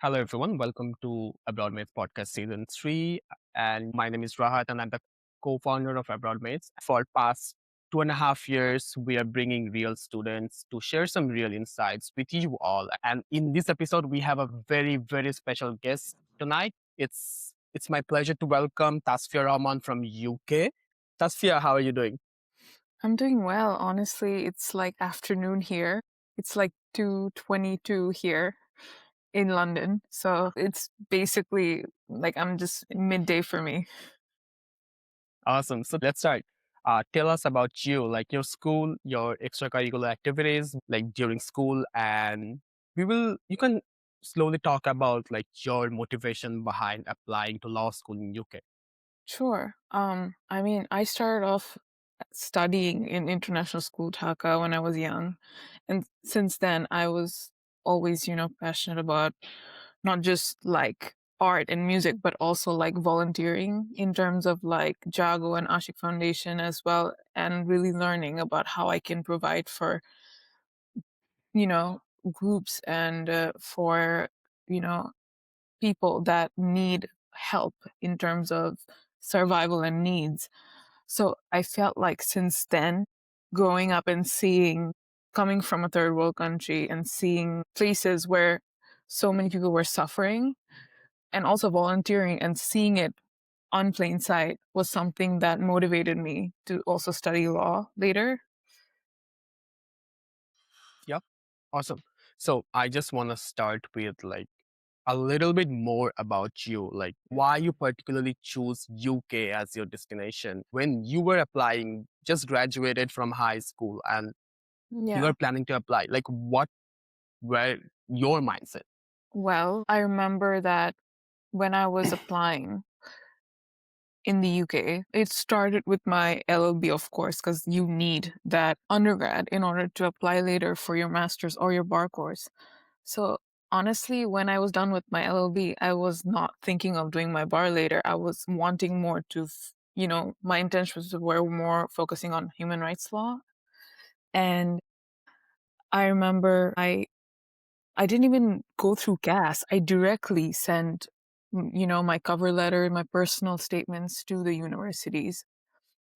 Hello, everyone. Welcome to AbroadMates Podcast Season 3. And my name is Rahat, and I'm the co-founder of AbroadMates. For past 2.5 years, we are bringing real students to share some real insights with you all. And in this episode, we have a very, very special guest tonight. It's my pleasure to welcome Tasfiah Rahman from UK. Tasfiah, how are you doing? I'm doing well. Honestly, it's like afternoon here. It's like 2:22 here in London. So it's basically like I'm just midday for me. Awesome. So let's start. Tell us about you, like your school, your extracurricular activities, like during school, and you can slowly talk about like your motivation behind applying to law school in UK. Sure. I started off studying in international school Dhaka when I was young. And since then I was always, passionate about not just like art and music, but also like volunteering in terms of like Jago and Ashik Foundation as well, and really learning about how I can provide for, you know, groups and for, you know, people that need help in terms of survival and needs. So I felt like since then, growing up and coming from a third world country and seeing places where so many people were suffering and also volunteering and seeing it on plain sight was something that motivated me to also study law later. Yeah, awesome. So I just want to start with like a little bit more about you, like why you particularly choose UK as your destination when you were applying, just graduated from high school, and you Yeah. were planning to apply. Like what were your mindset? Well, I remember that when I was applying in the UK, it started with my LLB, of course, because you need that undergrad in order to apply later for your master's or your bar course. So honestly, when I was done with my LLB, I was not thinking of doing my bar later. I was wanting more my intentions were more focusing on human rights law. And I remember I didn't even go through gas. I directly sent, my cover letter, my personal statements to the universities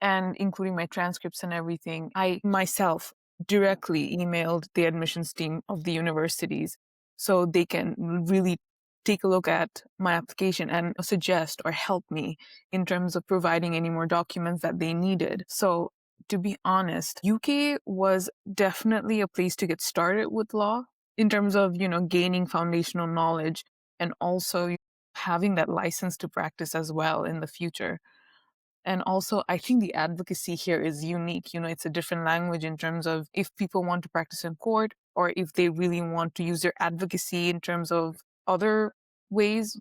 and including my transcripts and everything. I myself directly emailed the admissions team of the universities so they can really take a look at my application and suggest or help me in terms of providing any more documents that they needed. So to be honest, UK was definitely a place to get started with law in terms of, gaining foundational knowledge and also having that license to practice as well in the future. And also, I think the advocacy here is unique. It's a different language in terms of if people want to practice in court or if they really want to use their advocacy in terms of other ways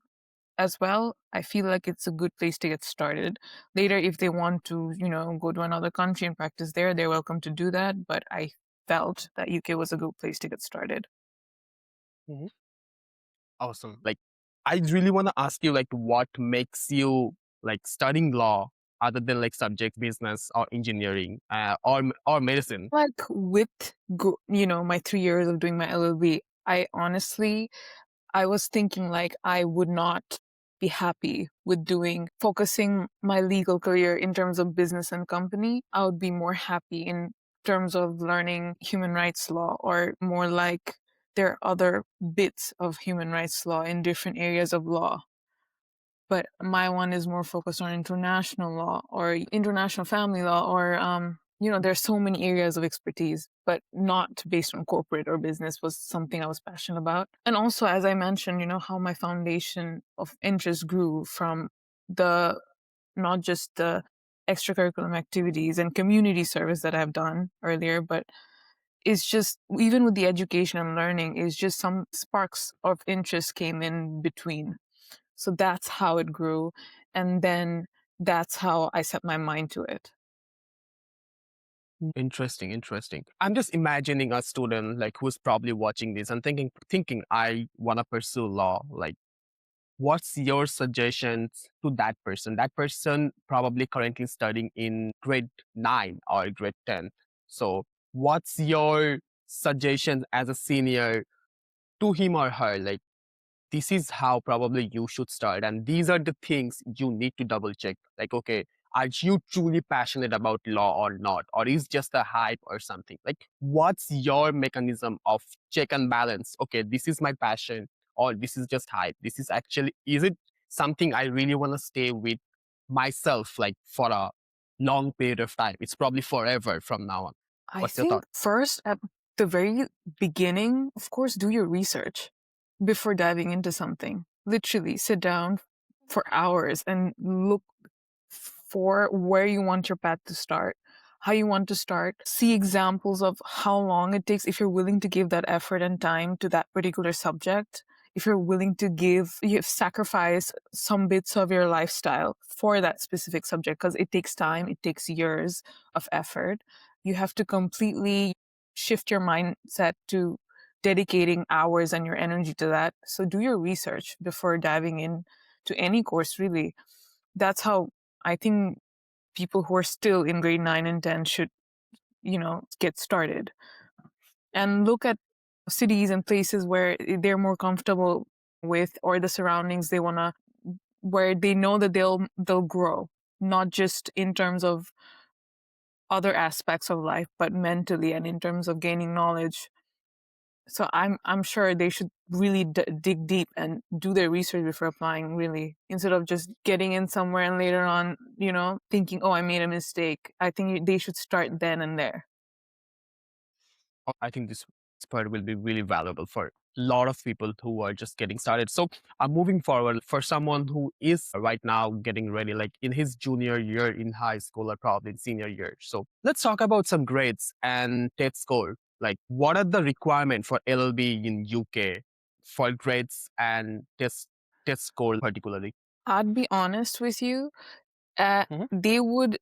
as well. I feel like it's a good place to get started. Later, if they want to, go to another country and practice there, they're welcome to do that. But I felt that UK was a good place to get started. Mhm. Awesome. Like, I really want to ask you, like, what makes you like studying law other than like subject business or engineering or medicine? Like with, my 3 years of doing my LLB, I was thinking like I would not be happy with focusing my legal career in terms of business and company. I would be more happy in terms of learning human rights law or more like there are other bits of human rights law in different areas of law. But my one is more focused on international law or international family law or there's so many areas of expertise, but not based on corporate or business was something I was passionate about. And also, as I mentioned, how my foundation of interest grew from the not just the extracurricular activities and community service that I've done earlier, but it's just even with the education and learning is just some sparks of interest came in between. So that's how it grew. And then that's how I set my mind to it. Interesting, interesting. I'm just imagining a student like who's probably watching this and thinking I want to pursue law. Like, what's your suggestions to that person? That person probably currently studying in grade 9 or grade 10. So, what's your suggestions as a senior to him or her? Like, this is how probably you should start. And these are the things you need to double check. Like, okay, are you truly passionate about law or not? Or is just a hype or something? Like, what's your mechanism of check and balance? Okay, this is my passion, or this is just hype. This is actually, is it something I really want to stay with myself, like for a long period of time? It's probably forever from now on. I What's your think thought? first, at the very beginning, of course, do your research before diving into something. Literally sit down for hours and look for where you want your path to start, how you want to start, see examples of how long it takes if you're willing to give that effort and time to that particular subject. If you're willing to you sacrifice some bits of your lifestyle for that specific subject, because it takes time, it takes years of effort. You have to completely shift your mindset to dedicating hours and your energy to that. So do your research before diving in to any course, really. That's how I think people who are still in grade 9 and 10 should, get started. And look at cities and places where they're more comfortable with, or the surroundings they want to, where they know that they'll grow, not just in terms of other aspects of life, but mentally and in terms of gaining knowledge. So I'm sure they should really dig deep and do their research before applying, really, instead of just getting in somewhere and later on, thinking, oh, I made a mistake. I think they should start then and there. I think this part will be really valuable for a lot of people who are just getting started. So, moving forward, for someone who is right now getting ready, like in his junior year in high school or probably in senior year. So, let's talk about some grades and test score. Like, what are the requirements for LLB in UK for grades and test score particularly? I'd be honest with you, Mhm. they would,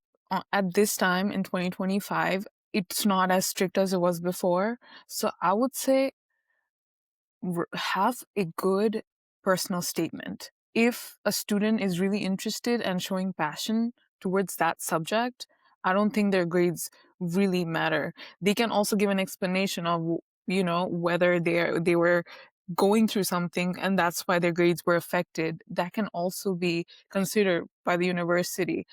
at this time in 2025, it's not as strict as it was before. So I would say have a good personal statement. If a student is really interested and showing passion towards that subject, I don't think their grades really matter. They can also give an explanation of, whether they were going through something and that's why their grades were affected. That can also be considered by the university.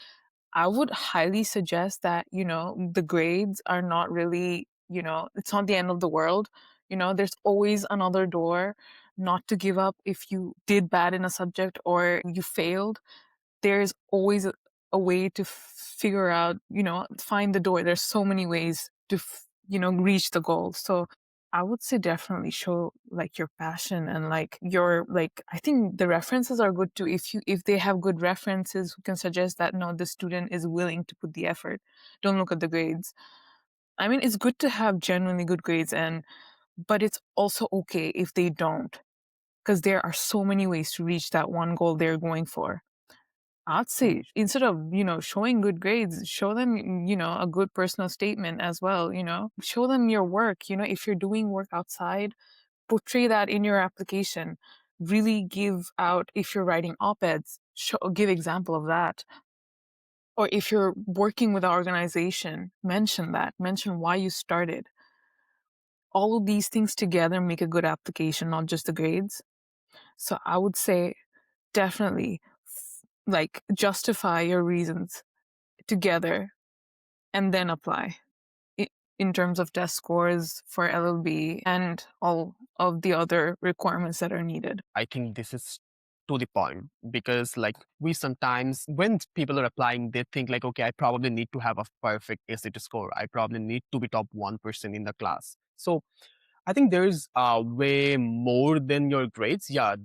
I would highly suggest that, the grades are not really, it's not the end of the world. There's always another door, not to give up if you did bad in a subject or you failed. There's always a way to figure out, find the door. There's so many ways to, reach the goal. So I would say definitely show like your passion and like I think the references are good too. If they have good references who can suggest that no, the student is willing to put the effort. Don't look at the grades. I mean, it's good to have genuinely good grades but it's also okay if they don't, because there are so many ways to reach that one goal they're going for. I'd say instead of, showing good grades, show them, a good personal statement as well, show them your work. If you're doing work outside, portray that in your application. Really give out, if you're writing op-eds, give example of that. Or if you're working with an organization, mention that, mention why you started. All of these things together make a good application, not just the grades. So I would say definitely like justify your reasons together and then apply in terms of test scores for LLB and all of the other requirements that are needed. I think this is to the point because like we sometimes when people are applying they think like, okay, I probably need to have a perfect ACT score, I probably need to be top 1% in the class. So I think there's way more than your grades. Yeah,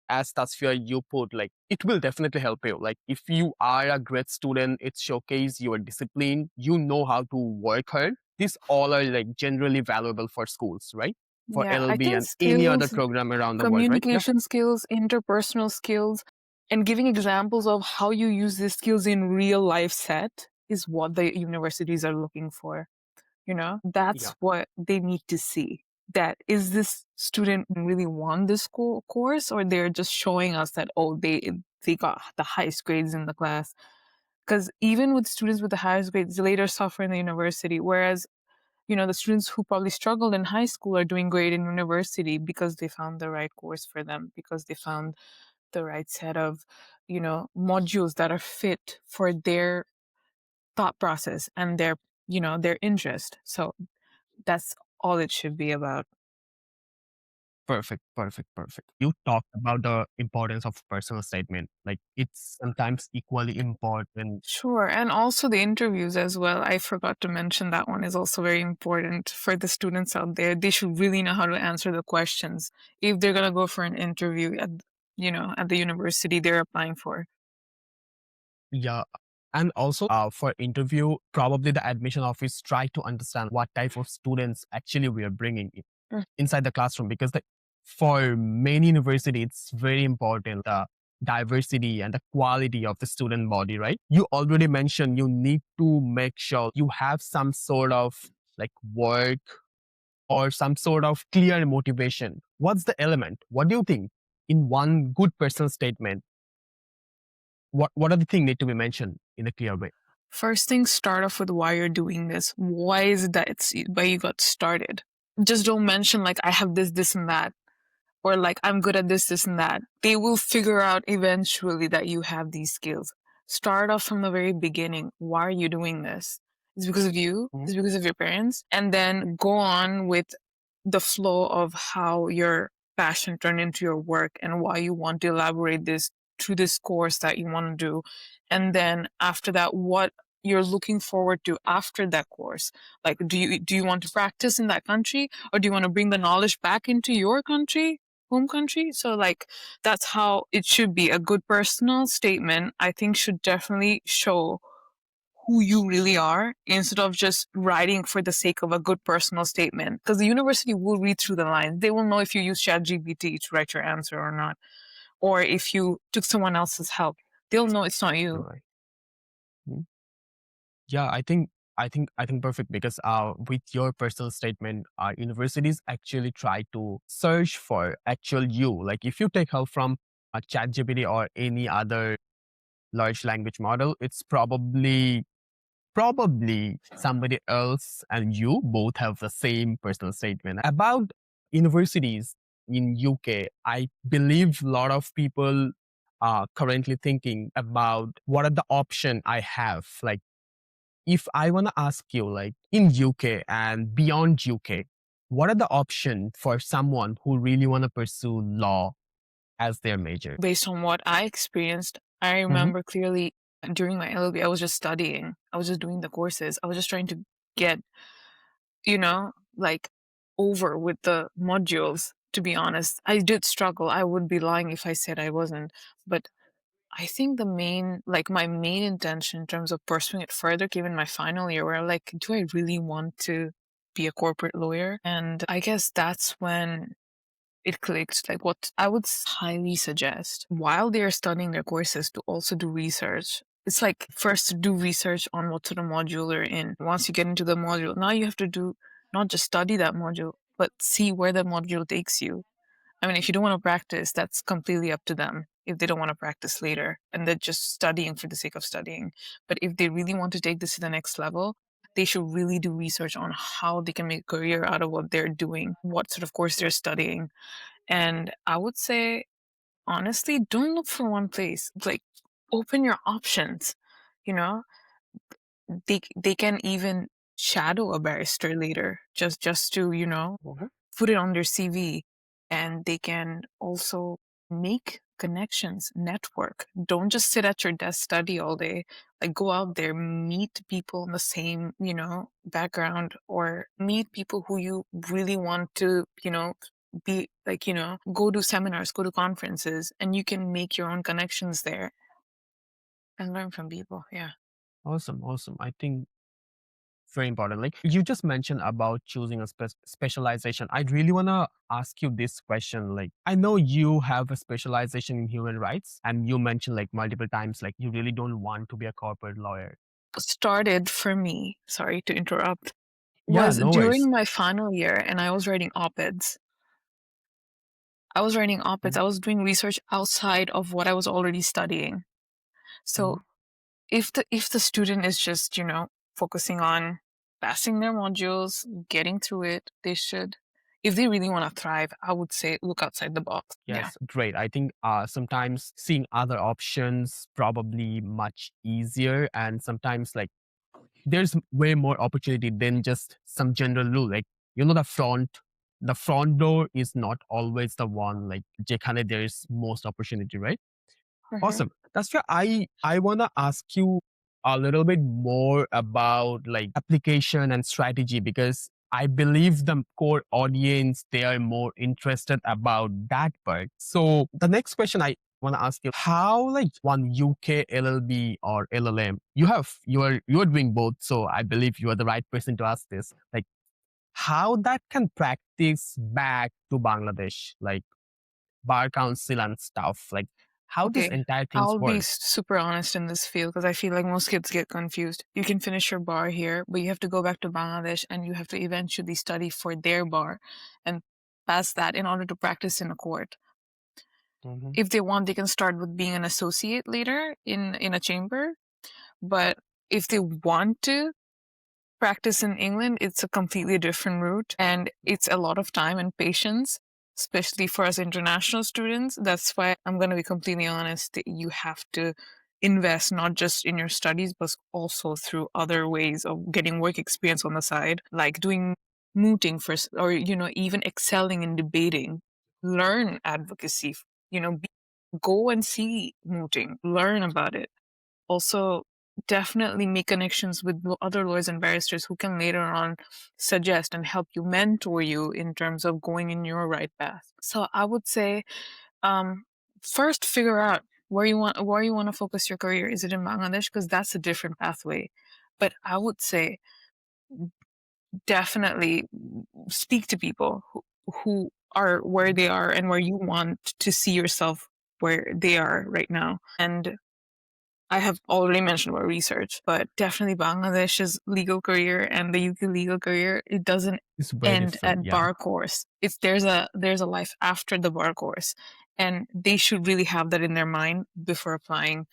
as Tasfiah you put, like it will definitely help you. Like if you are a great student, it showcase your discipline, you know how to work hard. These all are like generally valuable for schools, right? For Yeah, I LLB think and any other skills, program around the world, right? Yeah. communication skills, interpersonal skills, and giving examples of how you use these skills in real life set is what the universities are looking for. That's Yeah. what they need to see. That is this student really want this course, or they're just showing us that, oh, they got the highest grades in the class. Because even with students with the highest grades, they later suffer in the university. Whereas the students who probably struggled in high school are doing great in university because they found the right course for them, because they found the right set of, modules that are fit for their thought process and their interest. So that's all it should be about. Perfect, perfect, perfect. You talked about the importance of personal statement. Like it's sometimes equally important. Sure. And also the interviews as well. I forgot to mention that one is also very important for the students out there. They should really know how to answer the questions if they're going to go for an interview at the university they're applying for. Yeah. And also for interview, probably the admission office try to understand what type of students actually we are bringing in Mm. inside the classroom because for many university, it's very important the diversity and the quality of the student body, right? You already mentioned you need to make sure you have some sort of like work or some sort of clear motivation. What's the element? What do you think in one good personal statement? What are the things need to be mentioned in a clear way? First thing, start off with why you're doing this. Why is it that why you got started? Just don't mention like I have this, and that, or like I'm good at this, and that. They will figure out eventually that you have these skills. Start off from the very beginning. Why are you doing this? It's because of you. Mhm. It's because of your parents. And then go on with the flow of how your passion turned into your work and why you want to elaborate this through this course that you want to do. And then after that, what you're looking forward to after that course. Like, do you want to practice in that country, or do you want to bring the knowledge back into your country, home country? So like that's how it should be. A good personal statement, I think, should definitely show who you really are instead of just writing for the sake of a good personal statement. Because the university will read through the lines. They will know if you use ChatGPT to write your answer or not, or if you took someone else's help. They'll know it's not All you. right. Mhm. Yeah, I think perfect because with your personal statement, universities actually try to search for actual you. Like if you take help from a ChatGPT or any other large language model, it's probably somebody else and you both have the same personal statement. About universities in UK, I believe a lot of people are currently thinking about what are the option I have. Like if I want to ask you, like in UK and beyond UK, what are the options for someone who really want to pursue law as their major? Based on what I experienced, I Mhm. remember clearly during my LLB, I was just studying. I was just doing the courses. I was just trying to get, like over with the modules. To be honest, I did struggle. I would be lying if I said I wasn't. But I think my main intention in terms of pursuing it further, given my final year, where like, do I really want to be a corporate lawyer? And I guess that's when it clicked. Like, what I would highly suggest while they're studying their courses to also do research. It's like first to do research on what sort of module you're in. Once you get into the module, now you have to do not just study that module, but see where the module takes you. I mean, if you don't want to practice, that's completely up to them. If they don't want to practice later and they're just studying for the sake of studying. But if they really want to take this to the next level, they should really do research on how they can make a career out of what they're doing, what sort of course they're studying. And I would say, honestly, don't look for one place. Like, open your options. You know, they can even shadow a barrister later, just to Mhm. put it on their CV, and they can also make connections, network. Don't just sit at your desk study all day. Like go out there, meet people in the same, background, or meet people who you really want to, be like, go to seminars, go to conferences, and you can make your own connections there and learn from people. Yeah. Awesome, awesome. I think very important. Like you just mentioned about choosing a specialization. I really want to ask you this question. Like, I know you have a specialization in human rights, and you mentioned like multiple times, like you really don't want to be a corporate lawyer. Started for me, sorry to interrupt, Yeah, was no worries. during my final year, and I was writing op-eds. I was writing op-eds. Mhm. I was doing research outside of what I was already studying. Mhm. So if the student is just, focusing on passing their modules, getting through it. They should, if they really want to thrive, I would say look outside the box. Yeah. Yes, great. I think sometimes seeing other options probably much easier, and sometimes like there's way more opportunity than just some general rule. Like the front door is not always the one like যেখানে there is most opportunity, right? Mhm. Awesome. That's why I wanna ask you a little bit more about like application and strategy because I believe the core audience they are more interested about that part. So the next question I want to ask you how like one UK LLB or LLM you are doing both, so I believe you are the right person to ask this. Like how that can practice back to Bangladesh, like bar council and stuff. Like how this Okay, entire things I'll be work. super honest in this field because I feel like most kids get confused. You can finish your bar here, but you have to go back to Bangladesh and you have to eventually study for their bar and pass that in order to practice in a court. Mhm. If they want, they can start with being an associate later in a chamber. But if they want to practice in England, it's a completely different route and it's a lot of time and patience, especially for us international students. That's why I'm going to be completely honest. That you have to invest not just in your studies, but also through other ways of getting work experience on the side, like doing mooting first, or, even excelling in debating. Learn advocacy, go and see mooting, learn about it. Also, definitely make connections with other lawyers and barristers who can later on suggest and help you, mentor you in terms of going in your right path. So I would say, um, first figure out where you want to focus your career. Is it in Bangladesh? Because that's a different pathway. But I would say definitely speak to people who are where they are and where you want to see yourself where they are right now. And I have already mentioned about research, but definitely Bangladesh's legal career and the UK legal career, it doesn't It's very end different. at Yeah. bar course. It's there's a life after the bar course. And they should really have that in their mind before applying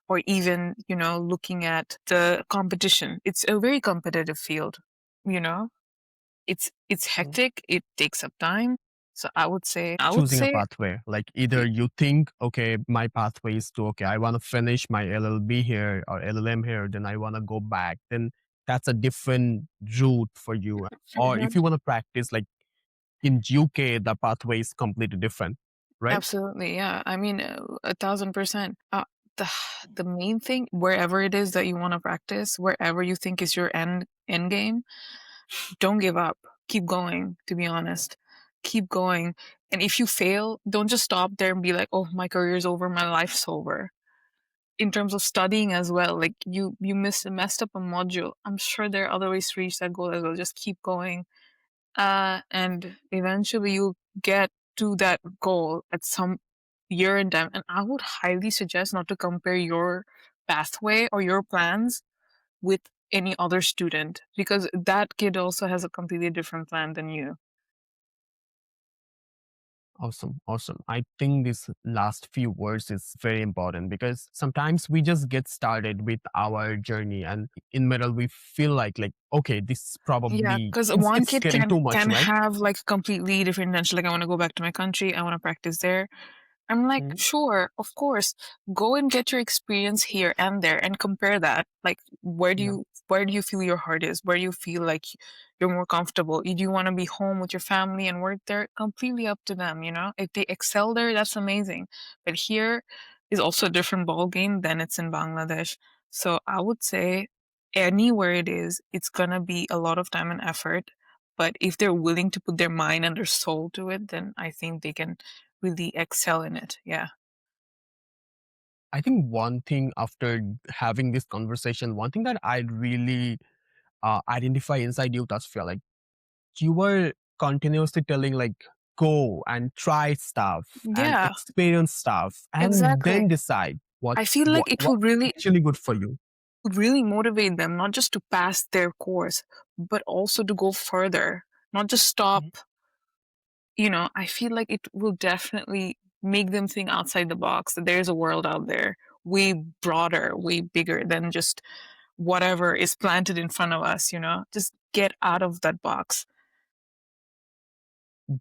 or even, looking at the competition. It's a very competitive field, you know? It's Mhm. hectic, it takes up time. So I would Choosing a say pathway. Like either you think, okay, my pathway is to okay, I want to finish my LLB here or LLM here, then I want to go back. Then that's a different route for you. Or if Mhm. you want to practice like in UK, the pathway is completely different, right? Absolutely, yeah. I mean, 1,000%. The the main thing, wherever it is that you want to practice, wherever you think is your end game, don't give up. Keep going. To be honest, keep going. And if you fail, don't just stop there and be like, "Oh, my career's over, my life's over." In terms of studying as well, like you messed up a module. I'm sure there are other ways to reach that goal as well. Just keep going, and eventually you'll get to that goal at some year in time. And I would highly suggest not to compare your pathway or your plans with any other student because that kid also has a completely different plan than you. Awesome. Awesome. I think this last few words is very important because sometimes we just get started with our journey and in middle we feel like okay, this is Yeah, probably because it's, one it's kid getting can too much, can right? have like a completely different intention. Like I want to go back to my country. I want to practice there. I'm like, Mhm. sure, of course. Go and get your experience here and there and compare that. Like Yeah. where do you feel your heart is? Where do you feel like you're more comfortable? Do you want to be home with your family and work there? Completely up to them. If they excel there, that's amazing. But here is also a different ball game than it's in Bangladesh. So I would say anywhere it is, it's gonna be a lot of time and effort. But if they're willing to put their mind and their soul to it, then I think they can really excel in it. Yeah. I think one thing after having this conversation, one thing that I really identify inside you, Tasfiya, like you were continuously telling like go and try stuff and Yeah, experience stuff and then exactly. decide what I feel what like it what will really actually good for you. really motivate them not just to pass their course, but also to go further, not just stop. Mhm. I feel like it will definitely make them think outside the box that there's a world out there way broader, way bigger than just whatever is planted in front of us, just get out of that box.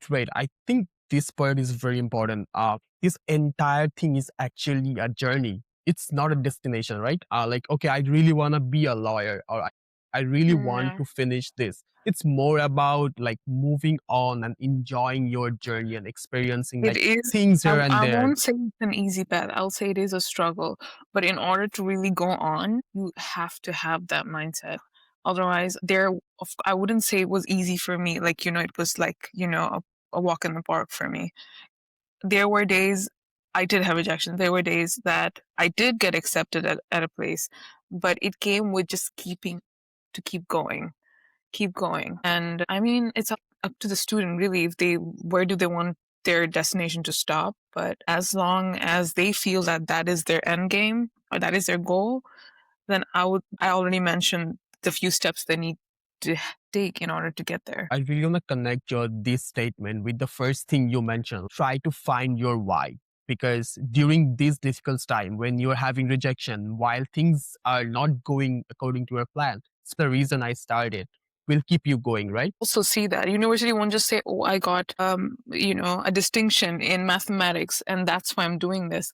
Great. I think this part is very important. This entire thing is actually a journey. It's not a destination, right? Like, okay, I really want to be a lawyer, or I really want Yeah. to finish this. It's more about like moving on and enjoying your journey and experiencing It like is. things here and I there. won't say it's an easy path. I'll say it is a struggle. But in order to really go on, you have to have that mindset. Otherwise, I wouldn't say it was easy for me. Like, it was like, a walk in the park for me. There were days I did have rejection. There were days that I did get accepted at a place, but it came with just keep going, keep going. And I mean, it's up to the student really if where do they want their destination to stop. But as long as they feel that that is their end game or that is their goal, then I already mentioned the few steps they need to take in order to get there. I really want to connect this statement with the first thing you mentioned. Try to find your why. Because during this difficult time, when you're having rejection, while things are not going according to your plan, it's the reason I started. Will keep you going, right? Also see that university won't just say, oh, I got a distinction in mathematics and that's why I'm doing this.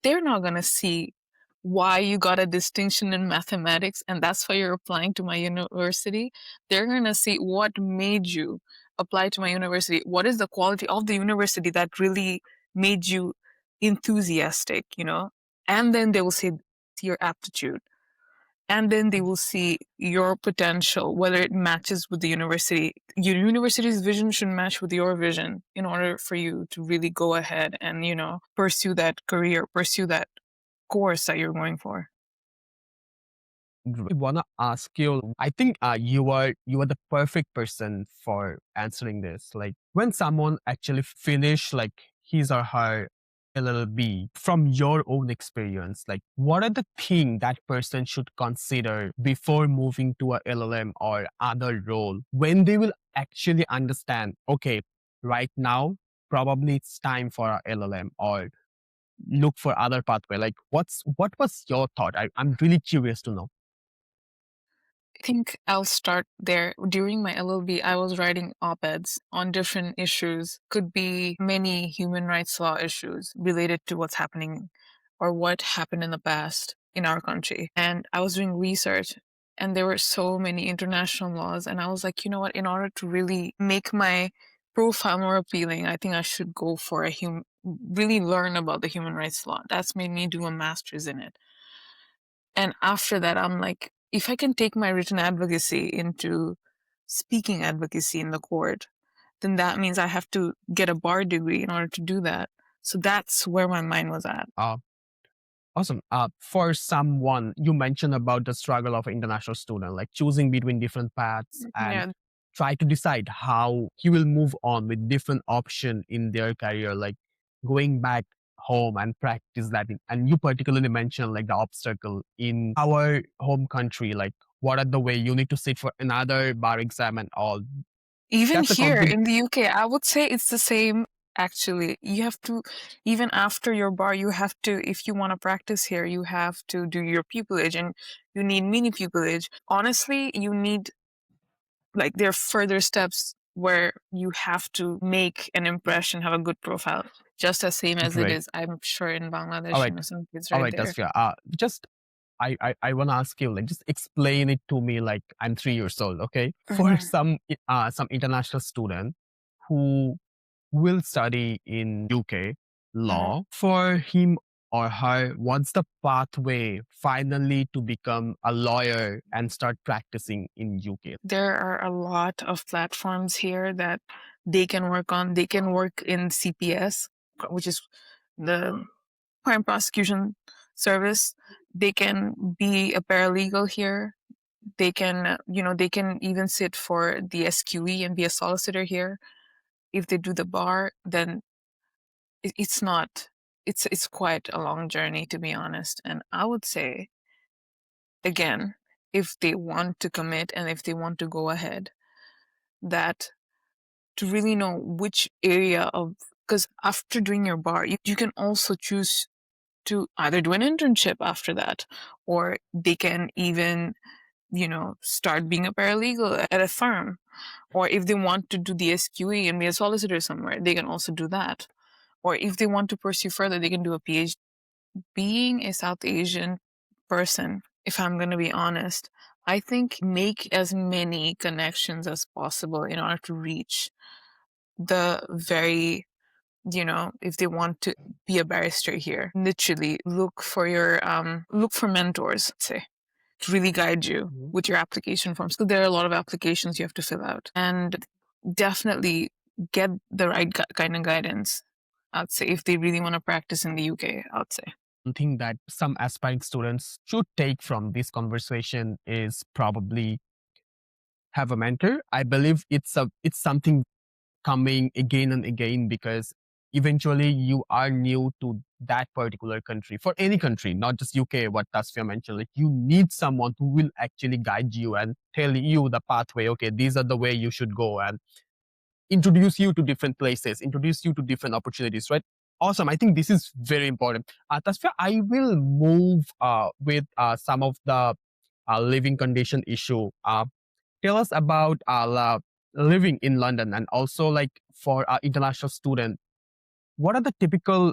They're not going to see why you got a distinction in mathematics and that's why you're applying to my university. They're going to see what made you apply to my university. What is the quality of the university that really made you enthusiastic, and then they will see your aptitude. And then they will see your potential, whether it matches with the university. Your university's vision should match with your vision in order for you to really go ahead and, pursue that career, pursue that course that you're going for. I wanna ask you. I think you are the perfect person for answering this. Like when someone actually finish like his or her LLB, from your own experience, like what are the things that person should consider before moving to a LLM or other role when they will actually understand? Okay, right now probably it's time for a LLM or look for other pathway. Like what was your thought? I'm really curious to know. I think I'll start there. During my LLB, I was writing op-eds on different issues. Could be many human rights law issues related to what's happening or what happened in the past in our country. And I was doing research and there were so many international laws. And I was like, you know what, in order to really make my profile more appealing, I think I should go for really learn about the human rights law. That's made me do a master's in it. And after that, I'm like, if I can take my written advocacy into speaking advocacy in the court, then that means I have to get a bar degree in order to do that. So that's where my mind was at. Awesome. For someone, you mentioned about the struggle of an international student, like choosing between different paths and Yeah. try to decide how he will move on with different option in their career, like going back home and practice that. And you particularly mentioned like the obstacle in our home country, like what are the way you need to sit for another bar exam and all. Even That's a here competition. in the UK, I would say it's the same. Actually, you have to, even after your bar, you have to, if you want to practice here, you have to do your pupillage and you need mini pupillage. Honestly, you need, like, there are further steps where you have to make an impression, have a good profile, just as same as it Great. is, I'm sure, in All Bangladesh, right. some kids All right right, there. Tasfiah. Just I want to ask you, like, just explain it to me like I'm 3 years old, okay? For some international student who will study in UK law, for him or her, what's the pathway finally to become a lawyer and start practicing in UK? There are a lot of platforms here that they can work on. They can work in CPS, which is the Crime Prosecution Service. They can be a paralegal here. They can, they can even sit for the SQE and be a solicitor here. If they do the bar, then it's not, it's quite a long journey, to be honest. And I would say, again, if they want to commit and if they want to go ahead, that to really know which area of, because after doing your bar, you can also choose to either do an internship after that, or they can even, start being a paralegal at a firm. Or if they want to do the SQE and be a solicitor somewhere, they can also do that. Or if they want to pursue further, they can do a PhD. Being a South Asian person, if I'm going to be honest, I think make as many connections as possible in order to reach the very, if they want to be a barrister here. Literally look for mentors, say, to really guide you with your application forms, because there are a lot of applications you have to fill out. And definitely get the right kind of guidance, I'd say, if they really want to practice in the UK, I'd say. One thing that some aspiring students should take from this conversation is probably have a mentor. I believe it's something coming again and again, because eventually you are new to that particular country. For any country, not just UK, what Tasfiah mentioned, like you need someone who will actually guide you and tell you the pathway. Okay, these are the way you should go, and introduce you to different places, introduce you to different opportunities, right? Awesome. I think this is very important. Tasfiah, I will move with some of the living condition issue. Tell us about living in London, and also like for international student, what are the typical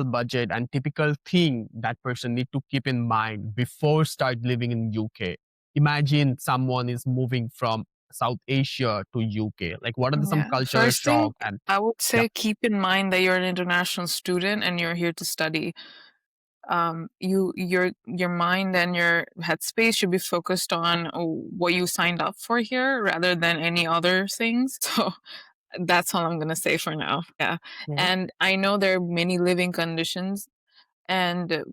budget and typical thing that person need to keep in mind before start living in UK? Imagine someone is moving from South Asia to UK. Like, what are some Yeah. culture First thing, shock? And I would yeah, say keep in mind that you're an international student and you're here to study. Your mind and your headspace should be focused on what you signed up for here rather than any other things. So that's all I'm gonna say for now. Yeah. And I know there are many living conditions, and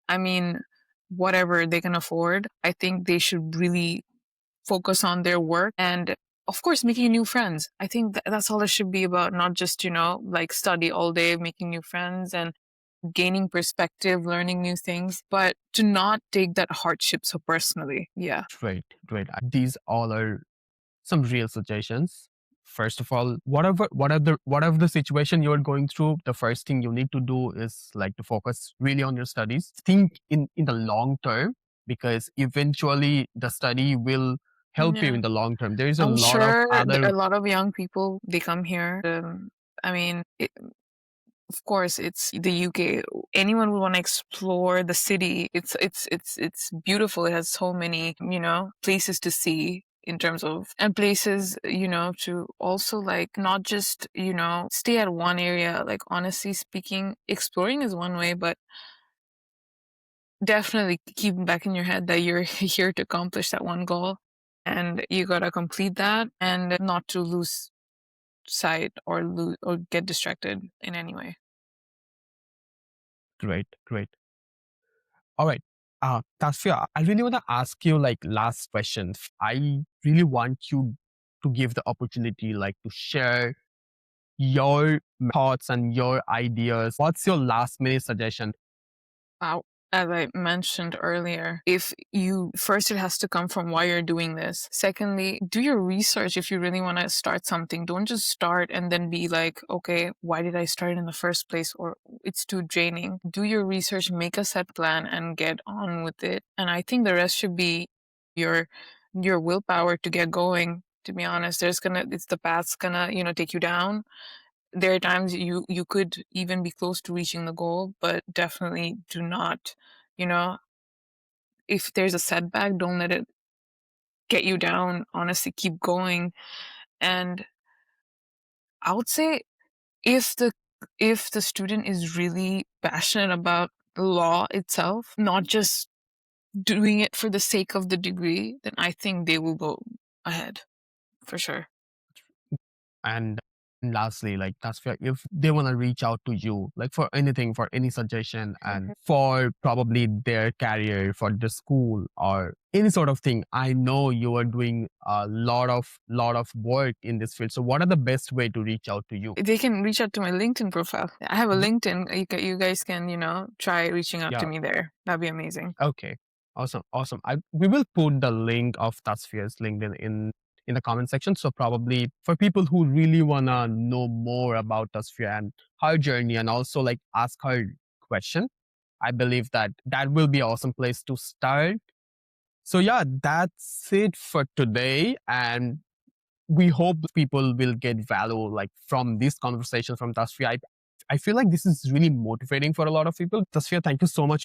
I mean, whatever they can afford, I think they should really focus on their work and, of course, making new friends. I think that's all it should be about, not just, like study all day, making new friends and gaining perspective, learning new things, but to not take that hardship so personally. Yeah. great, great. These all are some real suggestions. First of all, whatever the situation you're going through, the first thing you need to do is like to focus really on your studies. Think in the long term, because eventually the study will help you Yeah. in the long term. There is a I'm lot of sure other a lot of young people, they come here. I mean, of course, it's the UK. Anyone would want to explore the city. It's beautiful. It has so many, places to see in terms of, and places, to also like not just, stay at one area. Like, honestly speaking, exploring is one way, but definitely keep back in your head that you're here to accomplish that one goal, and you gotta complete that, and not to lose sight or get distracted in any way. great, great. All right. Tasfia, I really want to ask you like last questions. I really want you to give the opportunity like to share your thoughts and your ideas. What's your last minute suggestion? As I mentioned earlier, if you first, it has to come from why you're doing this. Secondly, do your research if you really want to start something. Don't just start and then be like, okay, why did I start in the first place? Or it's too draining. Do your research, make a set plan, and get on with it. And I think the rest should be your willpower to get going. To be honest, it's the path's gonna, take you down. There are times you could even be close to reaching the goal, but definitely do not, you know if there's a setback, don't let it get you down. Honestly, keep going. And I would say, if the student is really passionate about the law itself, not just doing it for the sake of the degree, then I think they will go ahead for sure. And lastly, like Tasfia, if they want to reach out to you, like for anything, for any suggestion, and for probably their career, for the school or any sort of thing, I know you are doing a lot of work in this field. So, what are the best way to reach out to you? They can reach out to my LinkedIn profile. I have a Mhm. LinkedIn. You guys can, try reaching out to Yeah. me there. That'd be amazing. Okay. Awesome. Awesome. We will put the link of Tasfia's LinkedIn in the comment section. So probably for people who really wanna know more about Tasfia and her journey, and also like ask her question. I believe that that will be an awesome place to start. So yeah, that's it for today. And we hope people will get value like from this conversation from Tasfiah. I feel like this is really motivating for a lot of people. Tasfiah, thank you so much